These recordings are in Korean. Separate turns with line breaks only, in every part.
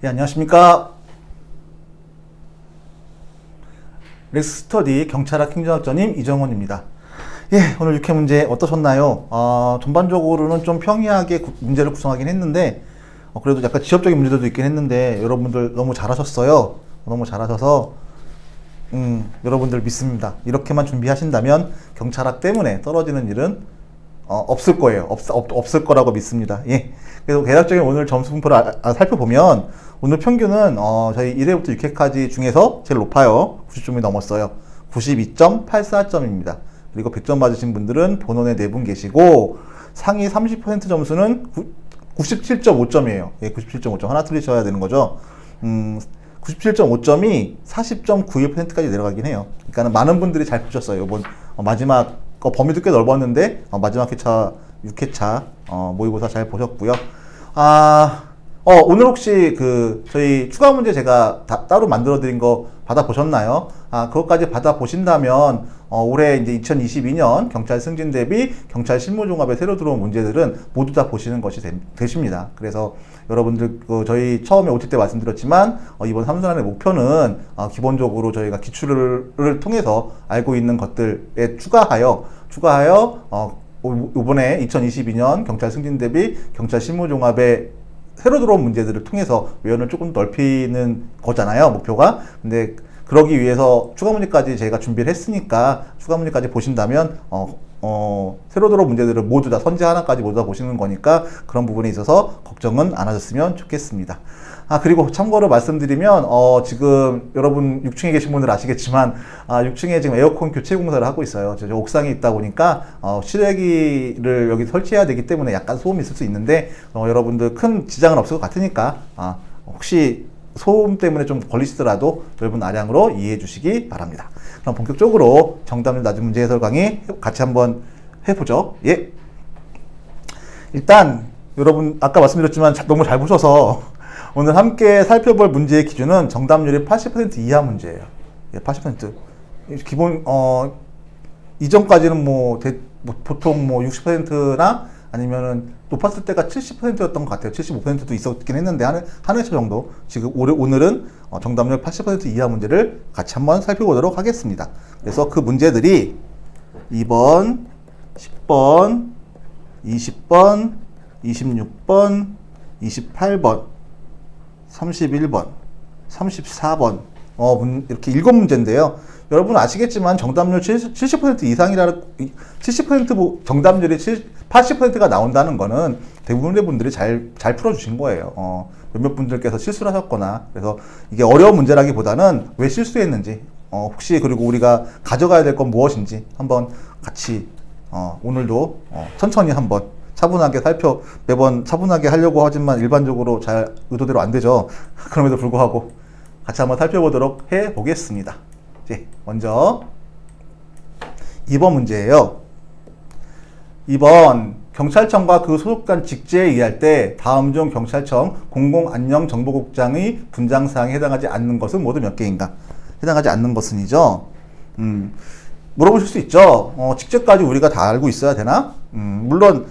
예, 안녕하십니까. 렉스스터디 경찰학 행정학전임 이정원입니다. 예, 오늘 6회 문제 어떠셨나요? 전반적으로는 좀 평이하게 문제를 구성하긴 했는데, 그래도 약간 지엽적인 문제들도 있긴 했는데, 여러분들 너무 잘하셨어요. 너무 잘하셔서, 여러분들 믿습니다. 이렇게만 준비하신다면 경찰학 때문에 떨어지는 일은 없을 거예요. 없을 거라고 믿습니다. 예. 그래서 대략적인 오늘 점수 분포를 살펴보면, 오늘 평균은 저희 1회부터 6회까지 중에서 제일 높아요. 90점이 넘었어요. 92.84점입니다. 그리고 100점 맞으신 분들은 본원에 4분 계시고, 상위 30% 점수는 97.5점이에요. 예, 97.5점. 하나 틀리셔야 되는 거죠. 97.5점이 40.91%까지 내려가긴 해요. 그러니까 많은 분들이 잘 보셨어요. 이번 마지막 범위도 꽤 넓었는데 마지막 회차 6회차 모의고사 잘 보셨고요. 오늘 혹시 저희 추가 문제 제가 따로 만들어 드린 거 받아보셨나요? 그것까지 받아보신다면 올해 이제 2022년 경찰 승진 대비 경찰 실무 종합에 새로 들어온 문제들은 모두 다 보시는 것이 되십니다. 그래서 여러분들 저희 처음에 OT 때 말씀드렸지만 이번 3순환의 목표는 기본적으로 저희가 기출을 통해서 알고 있는 것들에 추가하여 이번에 2022년 경찰 승진 대비 경찰 실무 종합에 새로 들어온 문제들을 통해서 외연을 조금 넓히는 거잖아요, 목표가. 근데 그러기 위해서 추가 문제까지 제가 준비를 했으니까 추가 문제까지 보신다면 새로 들어온 문제들을 모두 다 선제 하나까지 모두 다 보시는 거니까 그런 부분에 있어서 걱정은 안 하셨으면 좋겠습니다. 그리고 참고로 말씀드리면 지금 여러분 6층에 계신 분들 아시겠지만 6층에 지금 에어컨 교체 공사를 하고 있어요. 저 옥상에 있다 보니까 실외기를 여기 설치해야 되기 때문에 약간 소음이 있을 수 있는데 여러분들 큰 지장은 없을 것 같으니까 혹시 소음 때문에 좀 걸리시더라도 넓은 아량으로 이해해 주시기 바랍니다. 그럼 본격적으로 정답률 낮은 문제 해설 강의 같이 한번 해보죠. 예. 일단 여러분 아까 말씀드렸지만 너무 잘 보셔서 오늘 함께 살펴볼 문제의 기준은 정답률이 80% 이하 문제예요. 예, 80%. 기본 이전까지는 보통 60%나 아니면은 높았을 때가 70%였던 것 같아요. 75%도 있었긴 했는데 한 회차 정도. 지금 오늘은 정답률 80% 이하 문제를 같이 한번 살펴보도록 하겠습니다. 그래서 그 문제들이 2번, 10번, 20번, 26번, 28번, 31번, 34번 이렇게 7문제인데요. 여러분 아시겠지만 정답률 70% 이상이라는 70% 정답률이 80%가 나온다는 거는 대부분의 분들이 잘 풀어주신 거예요. 몇몇 분들께서 실수를 하셨거나 그래서 이게 어려운 문제라기보다는 왜 실수했는지 혹시 그리고 우리가 가져가야 될 건 무엇인지 한번 같이 오늘도 천천히 한번 차분하게 매번 차분하게 하려고 하지만 일반적으로 잘 의도대로 안 되죠. 그럼에도 불구하고 같이 한번 살펴보도록 해 보겠습니다. 네, 먼저 2번 문제예요. 2번 경찰청과 그 소속관 직제에 의할 때 다음 중 경찰청 공공안녕정보국장의 분장사항에 해당하지 않는 것은 모두 몇 개인가? 해당하지 않는 것은이죠. 물어보실 수 있죠. 직제까지 우리가 다 알고 있어야 되나? 물론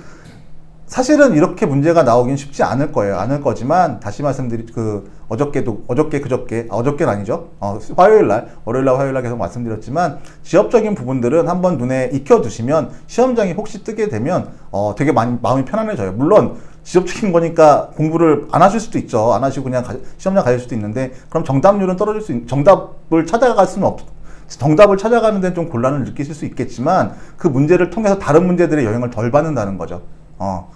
사실은 이렇게 문제가 나오긴 쉽지 않을 거예요. 않을 거지만 다시 어저께는 아니죠. 월요일날 계속 말씀드렸지만 지엽적인 부분들은 한번 눈에 익혀두시면 시험장이 혹시 뜨게 되면 되게 마음이 편안해져요. 물론 지엽적인 거니까 공부를 안 하실 수도 있죠. 안 하시고 그냥 시험장 가실 수도 있는데 그럼 정답률은 떨어질 정답을 찾아가는 데는 좀 곤란을 느끼실 수 있겠지만 그 문제를 통해서 다른 문제들의 영향을 덜 받는다는 거죠.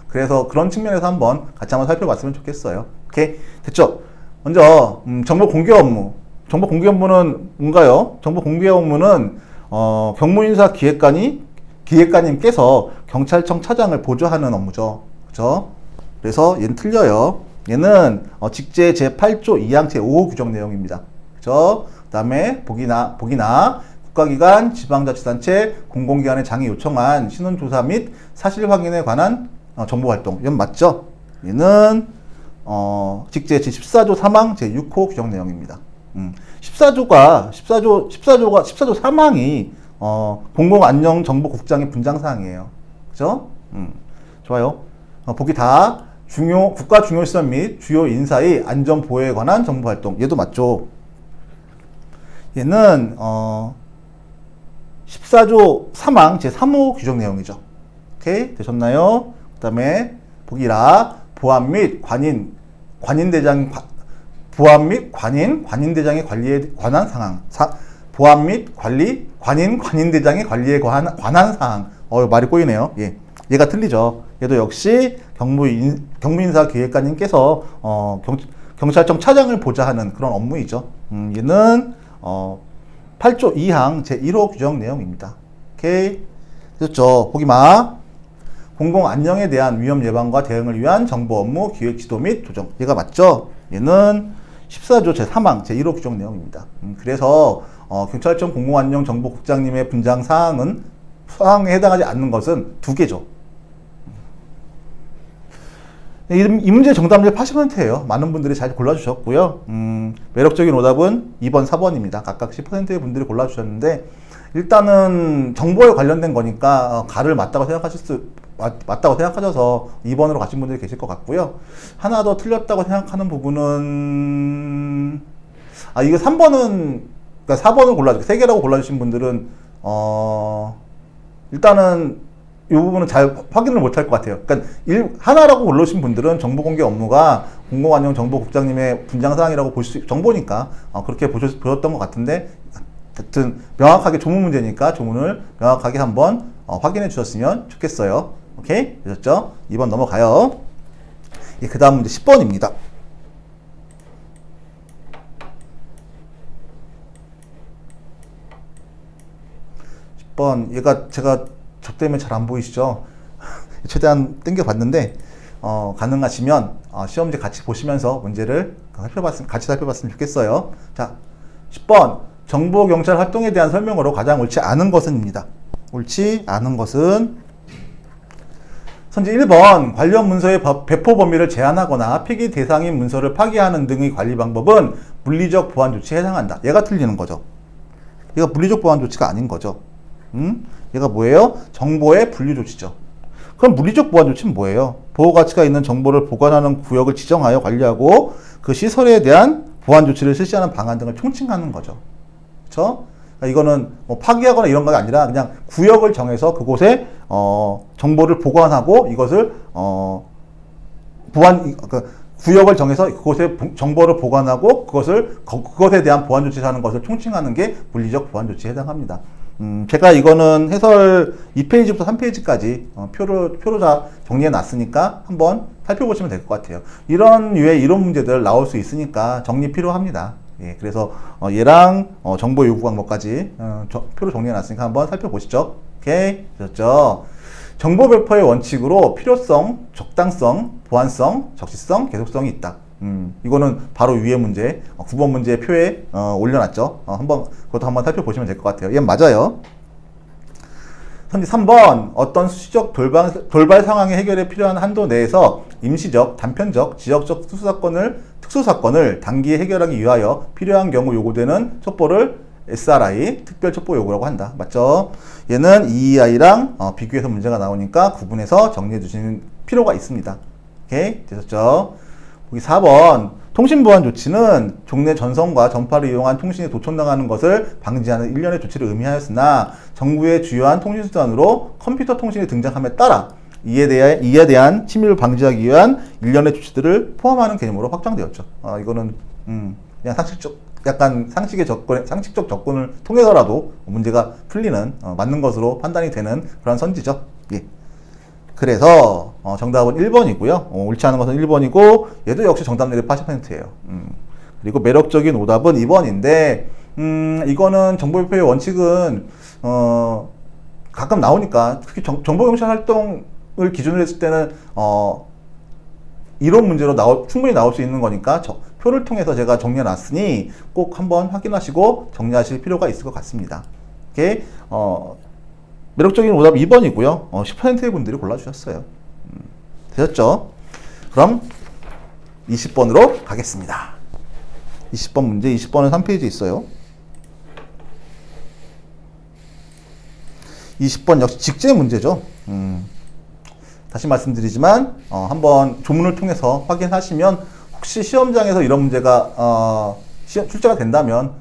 그래서 그런 측면에서 같이 한번 살펴봤으면 좋겠어요. 오케이? 됐죠? 먼저, 정보 공개 업무. 정보 공개 업무는 뭔가요? 정보 공개 업무는, 경무인사 기획관님께서 경찰청 차장을 보조하는 업무죠. 그죠? 그래서 얘는 틀려요. 얘는, 직제 제8조 2항 제5호 규정 내용입니다. 그죠? 그 다음에, 복이나, 국가기관, 지방자치단체, 공공기관의 장이 요청한 신원조사 및 사실 확인에 관한 정보활동. 이건 맞죠? 얘는 직제 제14조 3항 제6호 규정 내용입니다. 14조 3항이 공공안녕정보국장의 분장사항이에요. 그죠? 좋아요. 보기 다 국가 중요시설 및 주요 인사의 안전 보호에 관한 정보 활동. 얘도 맞죠? 얘는 14조 3항 제3호 규정 내용이죠. 오케이? 되셨나요? 그 다음에 보기라 보안 및 관인대장의 관리에 관한 사항. 보안 및 관인대장의 관리에 관한 사항. 말이 꼬이네요. 예. 얘가 틀리죠. 얘도 역시 경무인사기획관님께서 경찰청 차장을 보좌하는 그런 업무이죠. 얘는 8조 2항 제1호 규정 내용입니다. 오케이. 됐죠? 보기 마. 공공 안녕에 대한 위험 예방과 대응을 위한 정보 업무 기획 지도 및 조정. 얘가 맞죠? 얘는 14조 제3항 제1호 규정 내용입니다. 그래서 경찰청 공공안녕정보국장님의 분장 사항에 해당하지 않는 것은 2개죠. 이 문제 정답률 80%예요. 많은 분들이 잘 골라주셨고요. 매력적인 오답은 2번, 4번입니다. 각각 10%의 분들이 골라주셨는데 일단은 정보에 관련된 거니까 가를 맞다고 생각하셔서 2번으로 가신 분들이 계실 것 같고요. 하나 더 틀렸다고 생각하는 부분은 이거 3번은 그러니까 4번을 골라주고 3개라고 골라주신 분들은 일단은 이 부분은 잘 확인을 못할 것 같아요. 그러니까 하나라고 고르신 분들은 정보공개 업무가 공공안녕정보국장님의 분장사항이라고 정보니까 그렇게 보셨던 것 같은데 하여튼 명확하게 조문 문제니까 조문을 명확하게 한번 확인해 주셨으면 좋겠어요. 오케이? 되셨죠? 2번 넘어가요. 예, 그 다음 문제 10번입니다. 10번 얘가 제가 저 때문에 잘 안 보이시죠? 최대한 당겨봤는데 가능하시면 시험지 같이 보시면서 문제를 같이 살펴봤으면 좋겠어요. 자, 10번 정보경찰 활동에 대한 설명으로 가장 옳지 않은 것은입니다. 옳지 않은 것은 선지 1번 관련 문서의 배포 범위를 제한하거나 폐기 대상인 문서를 파기하는 등의 관리 방법은 물리적 보안 조치에 해당한다. 얘가 틀리는 거죠. 얘가 물리적 보안 조치가 아닌 거죠. 얘가 뭐예요? 정보의 분류 조치죠. 그럼 물리적 보안 조치는 뭐예요? 보호 가치가 있는 정보를 보관하는 구역을 지정하여 관리하고 그 시설에 대한 보안 조치를 실시하는 방안 등을 총칭하는 거죠. 그렇죠? 그러니까 이거는 뭐 파기하거나 이런 거 아니라 그냥 구역을 정해서 그곳에 정보를 보관하고 이것을 구역을 정해서 그곳에 정보를 보관하고 그것에 대한 보안 조치를 하는 것을 총칭하는 게 물리적 보안 조치에 해당합니다. 제가 이거는 해설 2페이지부터 3페이지까지 표로 다 정리해 놨으니까 한번 살펴보시면 될 것 같아요. 이런 류의 이론 문제들 나올 수 있으니까 정리 필요합니다. 예, 그래서 얘랑 정보 요구 광목까지 표로 정리해 놨으니까 한번 살펴보시죠. 오케이? 되셨죠? 정보 배포의 원칙으로 필요성, 적당성, 보안성, 적시성, 계속성이 있다. 이거는 바로 위에 문제 9번 문제 표에 올려놨죠. 그것도 한번 살펴보시면 될 것 같아요. 얘는 맞아요. 선지 3번 어떤 수시적 돌발 상황의 해결에 필요한 한도 내에서 임시적, 단편적, 지역적 특수사건을 단기에 해결하기 위하여 필요한 경우 요구되는 첩보를 SRI, 특별 첩보 요구라고 한다. 맞죠? 얘는 EEI랑 비교해서 문제가 나오니까 구분해서 정리해 주시는 필요가 있습니다. 오케이? 되셨죠? 보기 4번 통신보안 조치는 종래 전송과 전파를 이용한 통신이 도청당하는 것을 방지하는 일련의 조치를 의미하였으나 정부의 주요한 통신수단으로 컴퓨터 통신이 등장함에 따라 이에 대한 침해를 방지하기 위한 일련의 조치들을 포함하는 개념으로 확장되었죠. 이거는 그냥 상식적 접근을 통해서라도 문제가 풀리는 맞는 것으로 판단이 되는 그런 선지죠. 예. 그래서 정답은 1번이고요. 옳지 않은 것은 1번이고 얘도 역시 정답률이 80%예요. 그리고 매력적인 오답은 2번인데 이거는 정보배포의 원칙은 가끔 나오니까 특히 정보경찰 활동을 기준으로 했을 때는 이론 문제로 충분히 나올 수 있는 거니까 표를 통해서 제가 정리해 놨으니 꼭 한번 확인하시고 정리하실 필요가 있을 것 같습니다. 이렇게 매력적인 오답 2번이고요. 10%의 분들이 골라주셨어요. 되셨죠? 그럼 20번으로 가겠습니다. 20번 문제, 20번은 3페이지 있어요. 20번 역시 직제 문제죠. 다시 말씀드리지만 한번 조문을 통해서 확인하시면 혹시 시험장에서 이런 문제가 출제가 된다면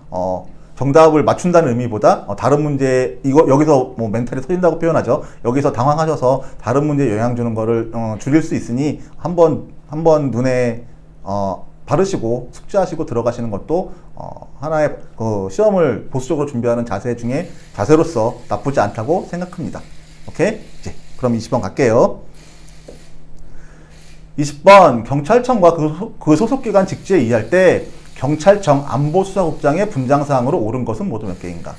정답을 맞춘다는 의미보다 다른 문제 이거 여기서 뭐 멘탈이 터진다고 표현하죠. 여기서 당황하셔서 다른 문제에 영향 주는 거를 줄일 수 있으니 한번 눈에 바르시고 숙지하시고 들어가시는 것도 하나의 시험을 보수적으로 준비하는 자세 중에 자세로서 나쁘지 않다고 생각합니다. 오케이? 이제 그럼 20번 갈게요. 20번 경찰청과 그 소속기관 직제 이해할 때 경찰청 안보수사국장의 분장사항으로 옳은 것은 모두 몇 개인가?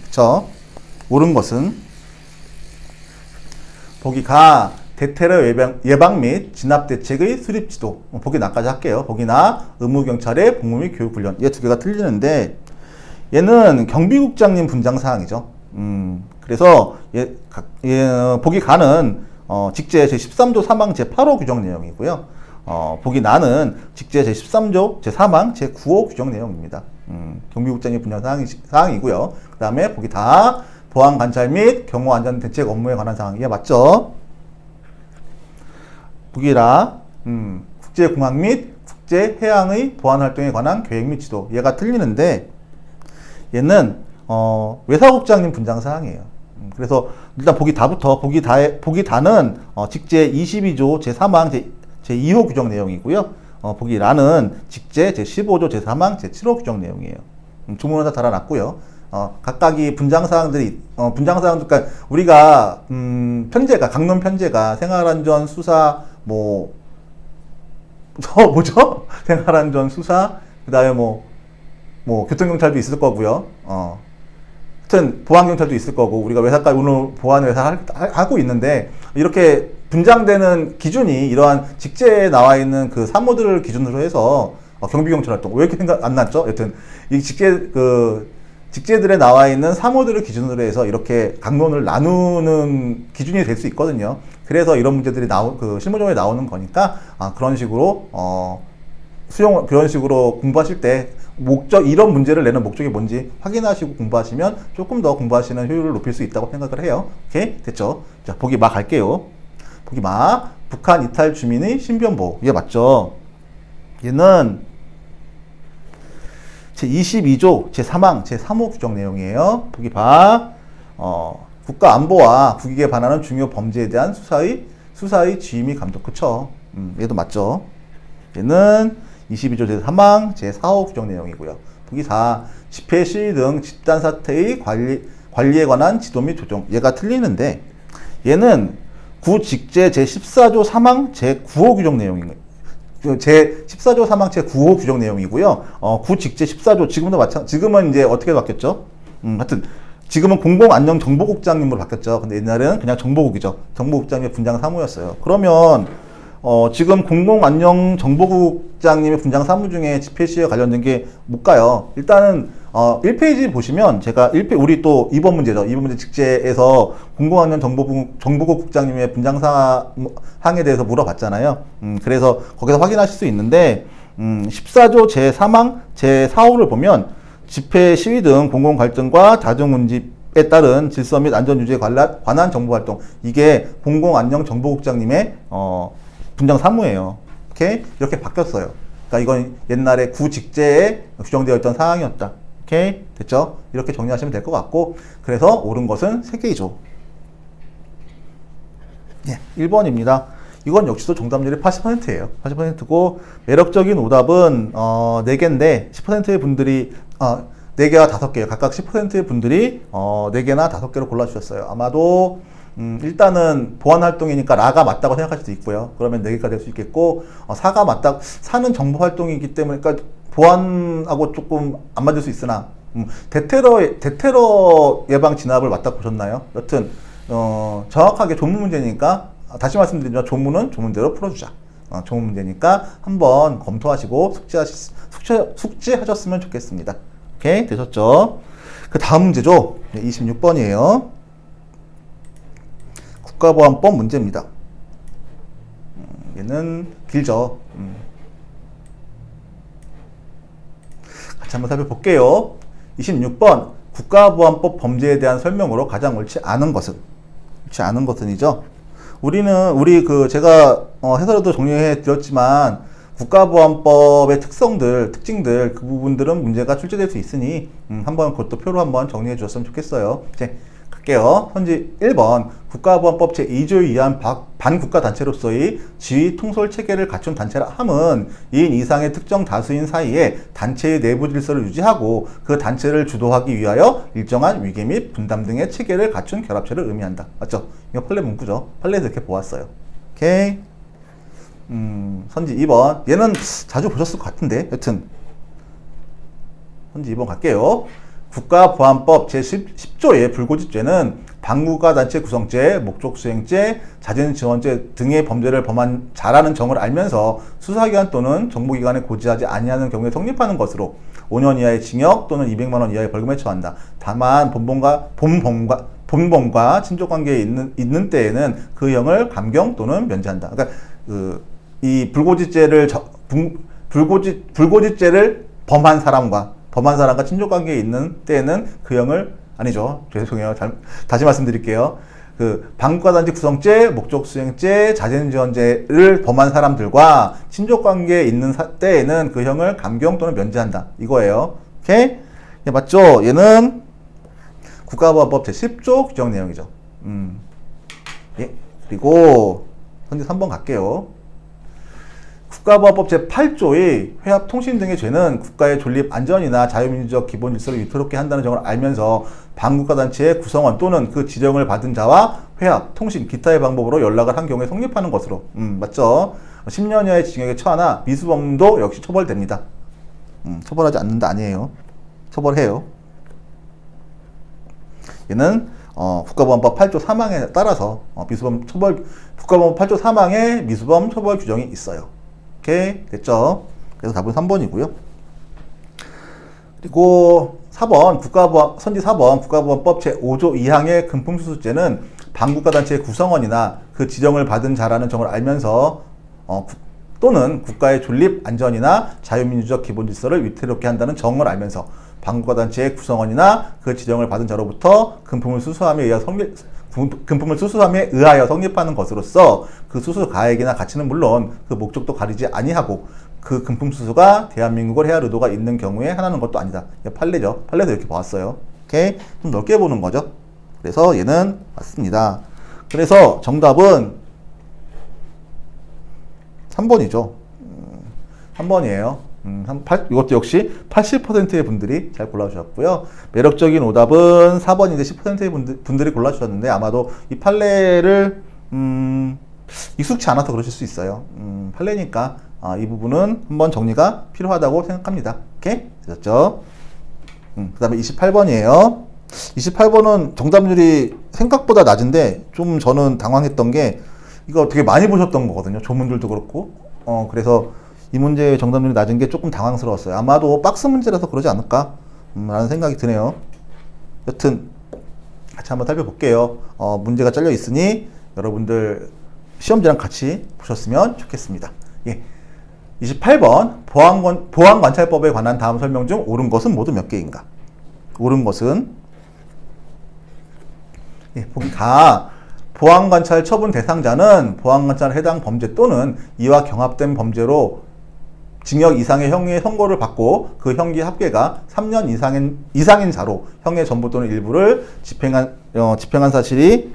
그쵸? 옳은 것은 보기 가 대테러 예방 및 진압대책의 수립지도. 보기 나까지 할게요. 보기 나 의무경찰의 복무 및 교육훈련. 얘 두 개가 틀리는데 얘는 경비국장님 분장사항이죠. 그래서 보기 가는 직제 제13조 사망 제8호 규정 내용이고요. 보기 나는 직제 제13조 제4망 제9호 규정 내용입니다. 경비국장님 분야 사항이고요. 그 다음에 보기 다 보안관찰 및 경호안전대책 업무에 관한 사항. 이게 맞죠? 보기 라 국제공항 및 국제해양의 보안활동에 관한 계획 및 지도. 얘가 틀리는데 얘는 외사국장님 분장 사항이에요. 그래서 일단 보기 다부터 보기 다는 직제 22조 제3항 제2호 규정 내용이고요. 보기 라는 직제 제15조 제3항 제7호 규정 내용이에요. 조문은 다 달아놨고요. 각각이 분장사항들이 그러니까 우리가 편제가 강론 편제가 생활안전 수사 뭐죠? 생활안전 수사 그다음에 뭐 교통경찰도 있을 거고요. 하여튼 보안경찰도 있을 거고 우리가 외사까지 오늘 보안회사 하고 있는데 이렇게 분장되는 기준이 이러한 직제에 나와 있는 그 사무들을 기준으로 해서 경비경찰 활동 왜 이렇게 생각 안 났죠? 여튼 이 직제들에 나와 있는 사무들을 기준으로 해서 이렇게 강론을 나누는 기준이 될 수 있거든요. 그래서 이런 문제들이 실무정에 나오는 거니까 그런 식으로 그런 식으로 공부하실 때 이런 문제를 내는 목적이 뭔지 확인하시고 공부하시면 조금 더 공부하시는 효율을 높일 수 있다고 생각을 해요. 오케이? 됐죠? 자, 보기 마 갈게요. 보기 마. 북한 이탈 주민의 신변보호. 이게 맞죠? 얘는 제22조 제3항 제3호 규정 내용이에요. 보기 봐. 국가 안보와 국익에 반하는 중요 범죄에 대한 수사의 지휘 및 감독. 그쵸? 얘도 맞죠? 얘는 22조 제3항 제4호 규정 내용이고요. 보기 4. 집회 시위 등 집단 사태의 관리에 관한 지도 및 조정. 얘가 틀리는데 얘는 구직제 제14조 3항 제9호 규정 내용인 제14조 3항 제9호 규정 내용이고요. 구직제 14조 지금은 이제 어떻게 바뀌었죠? 하여튼 지금은 공공안전정보국장님으로 바뀌었죠. 근데 옛날에는 그냥 정보국이죠. 정보국장님의 분장 사무였어요. 그러면 지금 공공안전정보국장님의 분장 사무 중에 집회 시위와 관련된 게 못 가요. 일단은 1페이지 보시면 제가 우리 또 2번 문제죠. 2번 문제 직제에서 공공안전정보국장님의 분장 사항에 대해서 물어봤잖아요. 그래서 거기서 확인하실 수 있는데 14조 제3항 제4호를 보면 집회 시위 등 공공 갈등과 다중 운집에 따른 질서 및 안전 유지에 관한 정보 활동. 이게 공공안전정보국장님의 분장 사무예요. 오케이? 이렇게 바뀌었어요. 그러니까 이건 옛날에 구직제에 규정되어 있던 사항이었다. 오케이? 됐죠? 이렇게 정리하시면 될 것 같고, 그래서 옳은 것은 3개이죠. 예, 1번입니다. 이건 역시도 정답률이 80%예요. 80%고, 매력적인 오답은 4개인데, 10%의 분들이 4개와 5개예요. 각각 10%의 분들이 4개나 5개로 골라주셨어요. 아마도 일단은 보안활동이니까 라가 맞다고 생각할 수도 있고요. 그러면 4개가 될 수 있겠고, 4가 맞다. 4는 정보활동이기 때문에, 그러니까 보안하고 조금 안 맞을 수 있으나, 대테러 예방 진압을 맞다 보셨나요? 여튼, 정확하게 조문 문제니까, 다시 말씀드리면 조문은 조문대로 풀어주자. 조문 문제니까 한번 검토하시고 숙지하셨으면 좋겠습니다. 오케이? 되셨죠? 그 다음 문제죠. 26번이에요. 국가보안법 문제입니다. 얘는 길죠. 같이 한번 살펴볼게요. 26번 국가보안법 범죄에 대한 설명으로 가장 옳지 않은 것은? 옳지 않은 것은이죠. 우리 제가 해설에도 정리해 드렸지만 국가보안법의 특징들 그 부분들은 문제가 출제될 수 있으니 한번 그것도 표로 한번 정리해 주셨으면 좋겠어요. 이제 갈게요. 선지 1번 국가보안법 제2조에 의한 반국가단체로서의 지휘 통솔 체계를 갖춘 단체라 함은 2인 이상의 특정 다수인 사이에 단체의 내부 질서를 유지하고 그 단체를 주도하기 위하여 일정한 위계 및 분담 등의 체계를 갖춘 결합체를 의미한다. 맞죠? 이거 판례 문구죠. 판례에서 이렇게 보았어요. 오케이. 선지 2번. 얘는 자주 보셨을 것 같은데. 여튼 선지 2번 갈게요. 국가보안법 제10조의 불고지죄는 반국가단체 구성죄, 목적수행죄, 자진지원죄 등의 범죄를 범한 자라는 점을 알면서 수사기관 또는 정보기관에 고지하지 아니하는 경우에 성립하는 것으로 5년 이하의 징역 또는 200만 원 이하의 벌금에 처한다. 다만 본범과 친족관계에 있는 때에는 그 형을 감경 또는 면제한다. 그러니까 이 불고지죄를 범한 사람과 친족관계에 있는 때에는 그 형을 아니죠. 죄송해요. 다시 말씀드릴게요. 반국가단체 구성죄, 목적수행죄, 자진지원죄를 범한 사람들과 친족관계에 있는 때에는 그 형을 감경 또는 면제한다. 이거예요. 오케이? 예, 맞죠? 얘는 국가보안법 제10조 규정 내용이죠. 예. 그리고 선지 3번 갈게요. 국가보안법 제8조의 회합, 통신 등의 죄는 국가의 존립, 안전이나 자유민주적 기본 질서를 위태롭게 한다는 점을 알면서 반국가단체의 구성원 또는 그 지령을 받은 자와 회합, 통신, 기타의 방법으로 연락을 한 경우에 성립하는 것으로 맞죠? 10년 이하의 징역에 처하나 미수범도 역시 처벌됩니다. 처벌하지 않는다 아니에요. 처벌해요. 얘는 국가보안법 8조 3항에 따라서 국가보안법 8조 3항에 미수범 처벌 규정이 있어요. 오케이, 됐죠? 그래서 답은 3번이고요. 그리고 4번 선지 4번 국가보안법 제5조 2항의 금품수수죄는 반국가단체의 구성원이나 그 지령을 받은 자라는 점을 알면서 또는 국가의 존립, 안전이나 자유민주적 기본질서를 위태롭게 한다는 정을 알면서 반국가단체의 구성원이나 그 지령을 받은 자로부터 금품을 수수함에 의하여 성립하는 것으로서 그 수수 가액이나 가치는 물론 그 목적도 가리지 아니하고 그 금품 수수가 대한민국을 해할 의도가 있는 경우에 하나는 것도 아니다. 판례죠. 판례에서 이렇게 봤어요. 오케이? 좀 넓게 보는 거죠. 그래서 얘는 맞습니다. 그래서 정답은 3번이죠. 3번이에요. 이것도 역시 80%의 분들이 잘 골라주셨고요. 매력적인 오답은 4번인데 10%의 분들이 골라주셨는데 아마도 이 판례를 익숙치 않아서 그러실 수 있어요. 판례니까 이 부분은 한번 정리가 필요하다고 생각합니다. 오케이? 되셨죠? 그 다음에 28번이에요. 28번은 정답률이 생각보다 낮은데 좀 저는 당황했던 게 이거 되게 많이 보셨던 거거든요. 조문들도 그렇고. 그래서 이 문제의 정답률이 낮은 게 조금 당황스러웠어요. 아마도 박스 문제라서 그러지 않을까? 라는 생각이 드네요. 여튼 같이 한번 살펴볼게요. 문제가 잘려 있으니 여러분들 시험지랑 같이 보셨으면 좋겠습니다. 예. 28번 보안관찰법에 관한 다음 설명 중 옳은 것은 모두 몇 개인가? 옳은 것은 보기 가 보안관찰 처분 대상자는 보안관찰 해당 범죄 또는 이와 경합된 범죄로 징역 이상의 형의 선고를 받고 그 형기 합계가 3년 이상인 자로 형의 전부 또는 일부를 집행한 사실이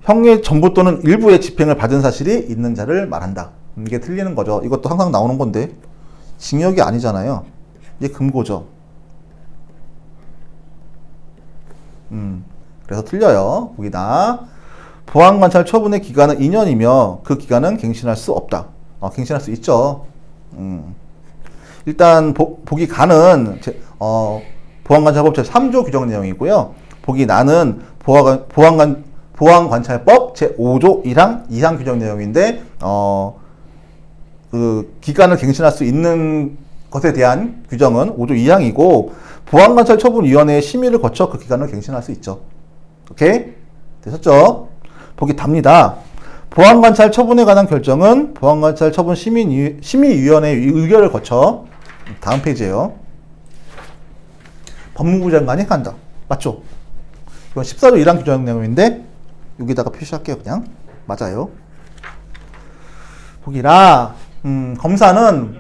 형의 전부 또는 일부의 집행을 받은 사실이 있는 자를 말한다. 이게 틀리는 거죠. 이것도 항상 나오는 건데 징역이 아니잖아요. 이게 금고죠. 그래서 틀려요. 보기다. 보안관찰 처분의 기간은 2년이며 그 기간은 갱신할 수 없다. 갱신할 수 있죠. 일단 보기 가는 보안관찰법 제3조 규정 내용이고요. 보기 나는 보안관찰법 제5조 1항 2항 규정 내용인데 그 기간을 갱신할 수 있는 것에 대한 규정은 5조 2항이고 보안관찰처분위원회의 심의를 거쳐 그 기간을 갱신할 수 있죠. 오케이? 되셨죠? 보기 답니다. 보안관찰 처분에 관한 결정은 보안관찰 처분 심의위원회의 의결을 거쳐 다음 페이지에요. 법무부 장관이 한다. 맞죠? 이건 14조 1항 규정 내용인데 여기다가 표시할게요. 그냥 맞아요. 보기라 검사는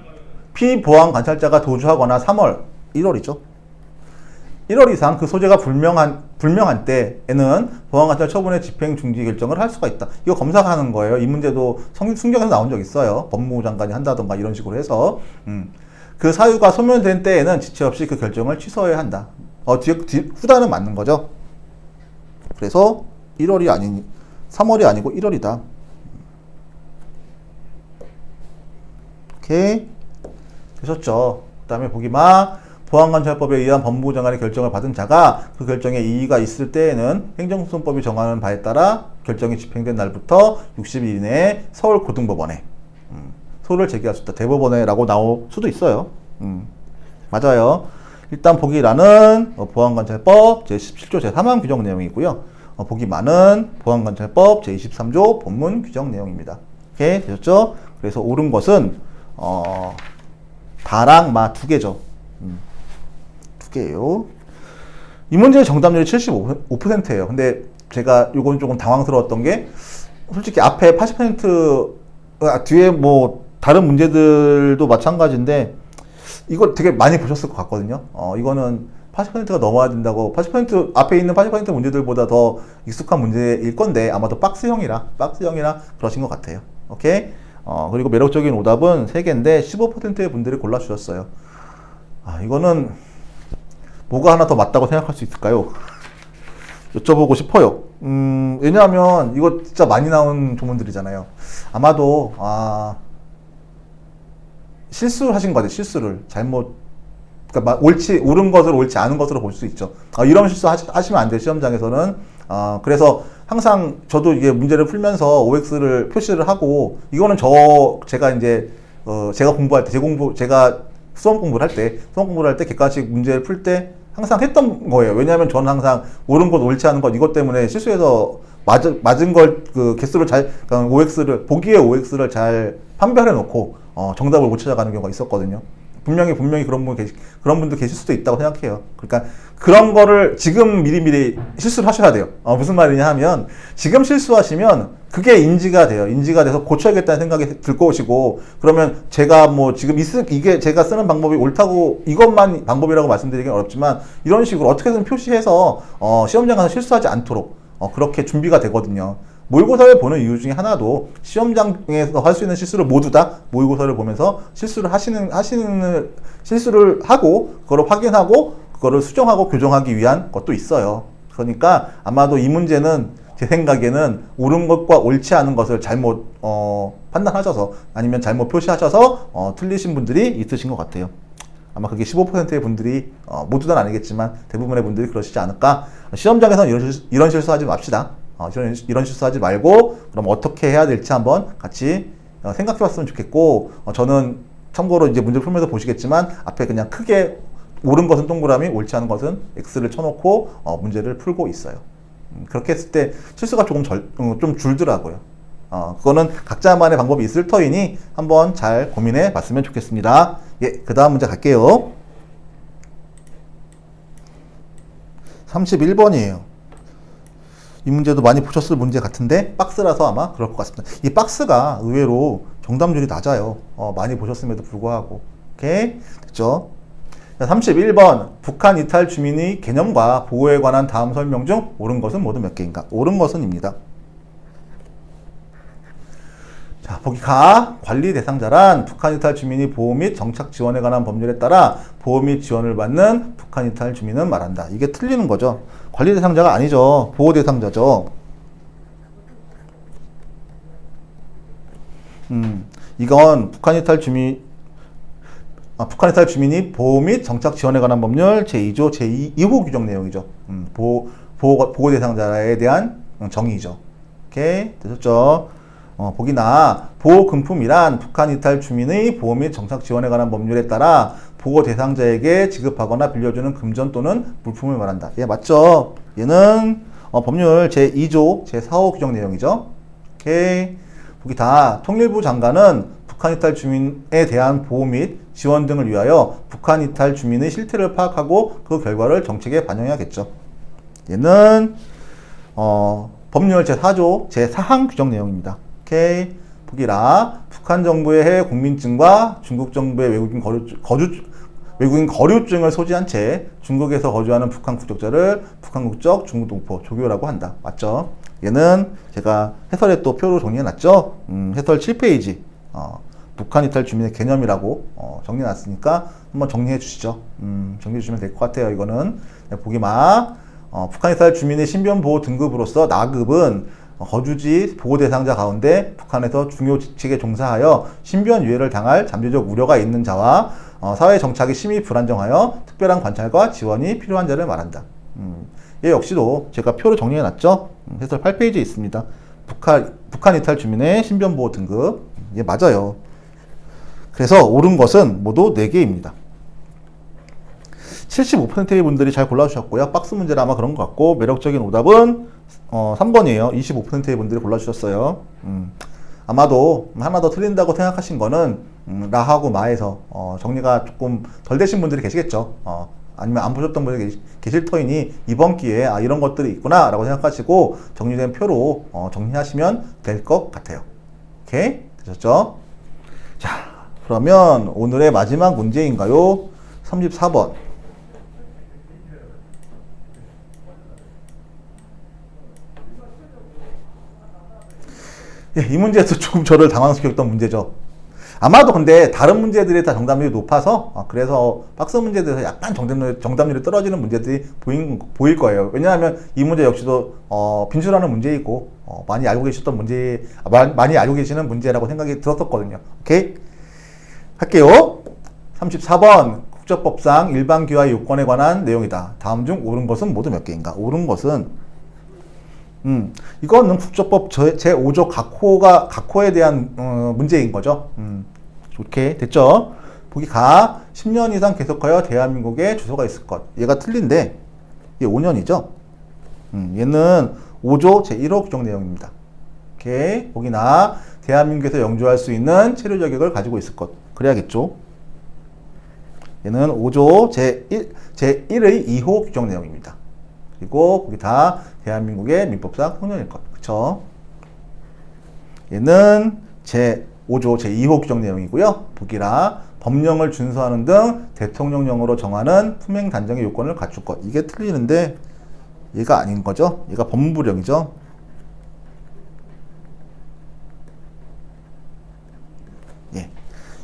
피보안 관찰자가 도주하거나 3월, 1월이죠. 1월 이상 그 소재가 불명한 때에는 보안관찰 처분의 집행 중지 결정을 할 수가 있다. 이거 검사가 하는 거예요. 이 문제도 승경에서 나온 적 있어요. 법무부 장관이 한다던가 이런 식으로 해서 그 사유가 소멸된 때에는 지체 없이 그 결정을 취소해야 한다. 후단은 맞는 거죠. 그래서 3월이 아니고 1월이다. 오케이. 되셨죠? 그 다음에 보기만 보안관찰법에 의한 법무부 장관의 결정을 받은 자가 그 결정에 이의가 있을 때에는 행정소송법이 정하는 바에 따라 결정이 집행된 날부터 60일 이내에 서울고등법원에 소를 제기할 수 있다. 대법원에라고 나올 수도 있어요. 맞아요. 일단 보기란은 보안관찰법 제17조 제3항 규정 내용이고요. 보기만은 보안관찰법 제23조 본문 규정 내용입니다. 오케이, 되셨죠? 그래서 옳은 것은 다랑 마 두 개죠. 두 개예요. 이 문제의 정답률이 75%예요. 근데 제가 이건 조금 당황스러웠던 게 솔직히 앞에 80% 뒤에 뭐 다른 문제들도 마찬가지인데 이거 되게 많이 보셨을 것 같거든요. 이거는 80%가 넘어야 된다고 80% 앞에 있는 80% 문제들보다 더 익숙한 문제일 건데 아마도 박스형이라 그러신 것 같아요. 오케이. 그리고 매력적인 오답은 3개인데 15%의 분들이 골라주셨어요. 이거는 뭐가 하나 더 맞다고 생각할 수 있을까요? 여쭤보고 싶어요. 왜냐하면 이거 진짜 많이 나온 조문들이잖아요. 아마도 실수를 하신 거 같아요. 실수를 그러니까 옳은 것을 옳지 않은 것으로 볼 수 있죠. 이런 실수 하시면 안 돼요. 시험장에서는. 그래서 항상 저도 이게 문제를 풀면서 OX를 표시를 하고 이거는 제가 이제 제가 공부할 때 제가 수험 공부를 할 때 객관식 문제를 풀 때 항상 했던 거예요. 왜냐하면 저는 항상 옳은 것 옳지 않은 것 이것 때문에 실수해서 맞은 걸 그 개수를 그러니까 OX를 보기의 OX를 잘 판별해 놓고 정답을 못 찾아가는 경우가 있었거든요. 분명히 그런 분들 계실 수도 있다고 생각해요. 그러니까 그런 거를 지금 미리 실수를 하셔야 돼요. 무슨 말이냐 하면 지금 실수하시면 그게 인지가 돼서 고쳐야겠다는 생각이 들 것이고 그러면 제가 뭐 지금 이게 제가 쓰는 방법이 옳다고 이것만 방법이라고 말씀드리긴 어렵지만 이런 식으로 어떻게든 표시해서 시험장 가서 실수하지 않도록 그렇게 준비가 되거든요. 모의고사를 보는 이유 중에 하나도 시험장에서 할 수 있는 실수를 모두 다 모의고사를 보면서 실수를 하고 그거를 확인하고 그거를 수정하고 교정하기 위한 것도 있어요. 그러니까 아마도 이 문제는 제 생각에는 옳은 것과 옳지 않은 것을 잘못 판단하셔서 아니면 잘못 표시하셔서 틀리신 분들이 있으신 것 같아요. 아마 그게 15%의 분들이 모두 다는 아니겠지만 대부분의 분들이 그러시지 않을까. 시험장에서는 이런 실수하지 맙시다. 이런 실수하지 말고 그럼 어떻게 해야 될지 한번 같이 생각해 봤으면 좋겠고 저는 참고로 이제 문제 풀면서 보시겠지만 앞에 그냥 크게 옳은 것은 동그라미 옳지 않은 것은 X를 쳐놓고 문제를 풀고 있어요. 그렇게 했을 때 실수가 좀 줄더라고요. 그거는 각자만의 방법이 있을 터이니 한번 잘 고민해 봤으면 좋겠습니다. 예, 그 다음 문제 갈게요. 31번이에요. 이 문제도 많이 보셨을 문제 같은데 박스라서 아마 그럴 것 같습니다. 이 박스가 의외로 정답률이 낮아요. 많이 보셨음에도 불구하고. 오케이? 됐죠? 31번 북한 이탈 주민의 개념과 보호에 관한 다음 설명 중 옳은 것은 모두 몇 개인가? 옳은 것은입니다. 자, 보기 가 관리 대상자란 북한 이탈 주민이 보호 및 정착 지원에 관한 법률에 따라 보호 및 지원을 받는 북한 이탈 주민은 말한다. 이게 틀리는 거죠. 관리 대상자가 아니죠. 보호 대상자죠. 이건 북한 이탈 주민이 보호 및 정착 지원에 관한 법률 제2조 제2호 규정 내용이죠. 보호 대상자에 대한 정의죠. 오케이, 되셨죠? 보기나 보호금품이란 북한 이탈 주민의 보호 및 정착 지원에 관한 법률에 따라 보호 대상자에게 지급하거나 빌려주는 금전 또는 물품을 말한다. 예, 맞죠? 얘는 법률 제2조 제4호 규정 내용이죠. 오케이. 보기 다 통일부 장관은 북한 이탈 주민에 대한 보호 및 지원 등을 위하여 북한 이탈 주민의 실태를 파악하고 그 결과를 정책에 반영해야겠죠. 얘는 법률 제4조 제4항 규정 내용입니다. 오케이. 보기라. 북한 정부의 해외 국민증과 중국 정부의 외국인 거류증을 소지한 채 중국에서 거주하는 북한 국적자를 북한 국적 중국 동포 조교라고 한다. 맞죠? 얘는 제가 해설에 또 표로 정리해놨죠? 해설 7페이지. 북한 이탈 주민의 개념이라고 정리해놨으니까 한번 정리해 주시죠. 정리해 주시면 될 것 같아요. 이거는. 네, 보기만. 북한 이탈 주민의 신변 보호 등급으로서 나급은 거주지 보호 대상자 가운데 북한에서 중요 직책에 종사하여 신변 유해를 당할 잠재적 우려가 있는 자와 사회 정착이 심히 불안정하여 특별한 관찰과 지원이 필요한 자를 말한다. 얘 역시도 제가 표로 정리해놨죠. 해설 8페이지에 있습니다. 북한 이탈 주민의 신변 보호 등급. 얘 맞아요. 그래서 옳은 것은 모두 4개입니다. 75%의 분들이 잘 골라주셨고요. 박스 문제라 아마 그런 것 같고, 매력적인 오답은 3번이에요. 25%의 분들이 골라주셨어요. 아마도 하나 더 틀린다고 생각하신 거는 라하고 마에서 정리가 조금 덜 되신 분들이 계시겠죠. 아니면 안 보셨던 분들이 계실 터이니 이번 기회에 이런 것들이 있구나 라고 생각하시고 정리된 표로 정리하시면 될 것 같아요. 오케이? 되셨죠? 자, 그러면 오늘의 마지막 문제인가요? 34번. 예, 이 문제도 조금 저를 당황시켰던 문제죠. 아마도 근데 다른 문제들이 다 정답률이 높아서 그래서 박스 문제들에서 약간 정답률이 떨어지는 문제들이 보일 거예요. 왜냐하면 이 문제 역시도 빈출하는 문제이고 많이 알고 계시는 문제라고 생각이 들었었거든요. 오케이? 할게요. 34번 국적법상 일반 귀화 요건에 관한 내용이다. 다음 중 옳은 것은 모두 몇 개인가? 옳은 것은 이거는 국적법 제5조 각호에 대한 문제인 거죠. 좋게 됐죠? 보기 가 10년 이상 계속하여 대한민국에 주소가 있을 것. 얘가 틀린데 얘 5년이죠. 얘는 5조 제1호 규정 내용입니다. 오케이. 보기 나 대한민국에서 영주할 수 있는 체류 자격을 가지고 있을 것. 그래야겠죠. 얘는 5조 제1의 2호 규정 내용입니다. 그리고 거기 다 대한민국의 민법상 성년일 것. 그쵸? 얘는 제5조 제2호 규정 내용이고요. 보기라 법령을 준수하는 등 대통령령으로 정하는 품행 단정의 요건을 갖출 것. 이게 틀리는데 얘가 아닌 거죠. 얘가 법무부령이죠. 예.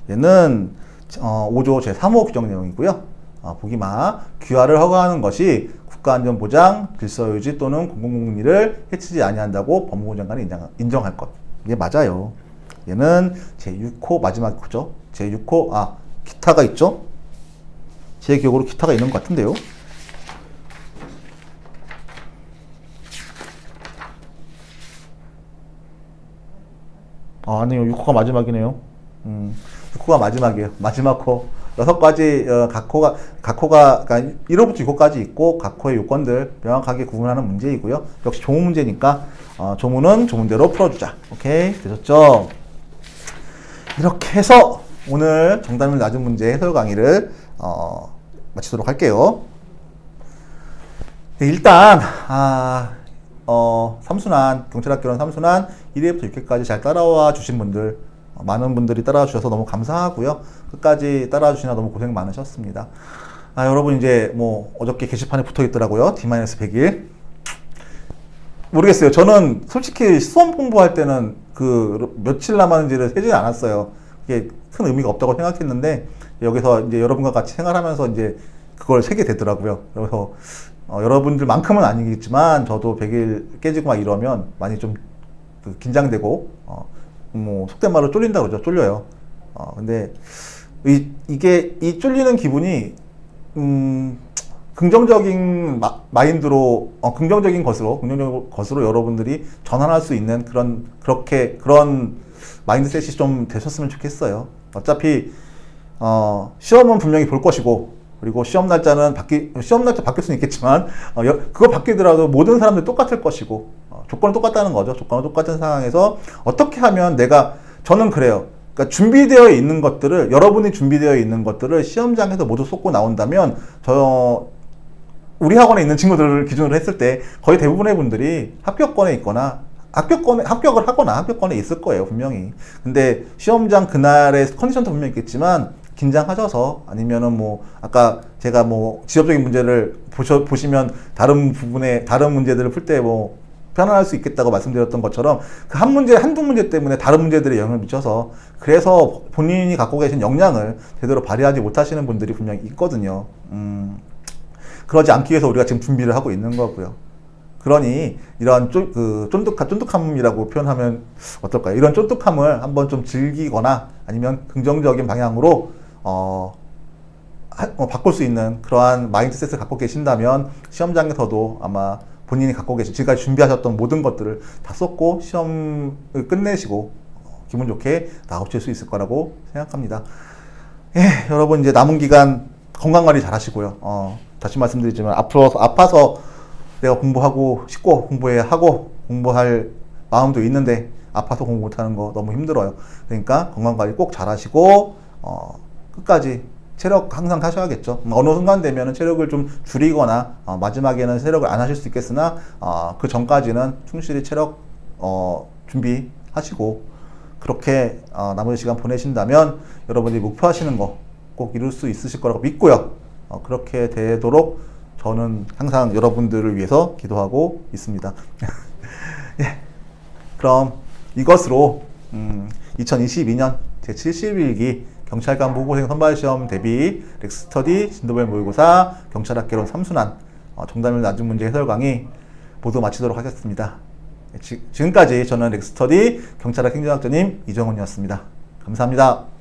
얘는 5조 제3호 규정 내용이고요. 보기마 귀화를 허가하는 것이 국가안전보장, 질서유지 또는 공공복리를 해치지 아니한다고 법무부 장관이 인정할 것. 이게 맞아요. 얘는 제6호 마지막 호죠. 제6호 기타가 있죠. 제 기억으로 기타가 있는 것 같은데요. 아니요. 6호가 마지막이네요. 6호가 마지막이에요. 마지막 호. 6가지 각호가 그러니까 1호부터 6호까지 있고 각호의 요건들 명확하게 구분하는 문제이고요. 역시 조문 문제니까 조문은 조문대로 풀어주자. 오케이? 되셨죠? 이렇게 해서 오늘 정답률 낮은 문제 해설 강의를 마치도록 할게요. 네, 일단 삼순환 경찰학교는 삼순환 1회부터 6회까지 잘 따라와 주신 분들 많은 분들이 따라와 주셔서 너무 감사하고요. 끝까지 따라와 주시나 너무 고생 많으셨습니다. 여러분 이제 뭐 어저께 게시판에 붙어 있더라고요. D-100일. 모르겠어요. 저는 솔직히 수험 공부할 때는 그 며칠 남았는지를 세지 않았어요. 이게 큰 의미가 없다고 생각했는데 여기서 이제 여러분과 같이 생활하면서 이제 그걸 세게 되더라고요. 그래서 여러분들만큼은 아니겠지만 저도 100일 깨지고 막 이러면 많이 좀 긴장되고 뭐 속된 말로 쫄린다 그러죠. 쫄려요. 근데 이 쫄리는 기분이 긍정적인 마인드로 긍정적인 것으로 여러분들이 전환할 수 있는 그런 마인드셋이 좀 되셨으면 좋겠어요. 어차피 시험은 분명히 볼 것이고 그리고 시험 날짜 바뀔 수는 있겠지만 그거 바뀌더라도 모든 사람들이 똑같을 것이고 조건은 똑같다는 거죠. 조건은 똑같은 상황에서 어떻게 하면 저는 그래요. 그러니까 준비되어 있는 것들을 여러분이 준비되어 있는 것들을 시험장에서 모두 쏟고 나온다면 우리 학원에 있는 친구들을 기준으로 했을 때 거의 대부분의 분들이 합격권에 있거나 합격을 하거나 합격권에 있을 거예요, 분명히. 근데 시험장 그날의 컨디션도 분명히 있겠지만 긴장하셔서 아니면은 뭐 아까 제가 뭐 지엽적인 문제를 보시면 다른 부분에 다른 문제들을 풀 때 뭐 편안할 수 있겠다고 말씀드렸던 것처럼 그 한 문제 한두 문제 때문에 다른 문제들에 영향을 미쳐서 그래서 본인이 갖고 계신 역량을 제대로 발휘하지 못하시는 분들이 분명히 있거든요. 그러지 않기 위해서 우리가 지금 준비를 하고 있는 거고요. 그러니 이런 쫀득함이라고 표현하면 어떨까요? 이런 쫀득함을 한번 좀 즐기거나 아니면 긍정적인 방향으로 바꿀 수 있는 그러한 마인드셋을 갖고 계신다면 시험장에서도 아마 본인이 갖고 계신 지금까지 준비하셨던 모든 것들을 다 쏟고 시험을 끝내시고 기분 좋게 나오실 수 있을 거라고 생각합니다. 예, 여러분 이제 남은 기간 건강관리 잘 하시고요. 다시 말씀드리지만 앞으로 아파서 내가 공부하고 싶고 공부할 마음도 있는데 아파서 공부 못하는 거 너무 힘들어요. 그러니까 건강관리 꼭 잘 하시고 끝까지 체력 항상 하셔야겠죠. 어느 순간 되면은 체력을 좀 줄이거나 마지막에는 체력을 안 하실 수 있겠으나 그 전까지는 충실히 체력 준비하시고 그렇게 남은 시간 보내신다면 여러분이 목표하시는 거 꼭 이룰 수 있으실 거라고 믿고요. 그렇게 되도록 저는 항상 여러분들을 위해서 기도하고 있습니다. 예, 그럼 이것으로 2022년 제71기 경찰관 보고생 선발시험 대비 렉스터디 진도별 모의고사 경찰학개론 3순환 정답률 낮은 문제 해설 강의 모두 마치도록 하겠습니다. 지금까지 저는 렉스터디 경찰학 행정학자님 이정훈이었습니다. 감사합니다.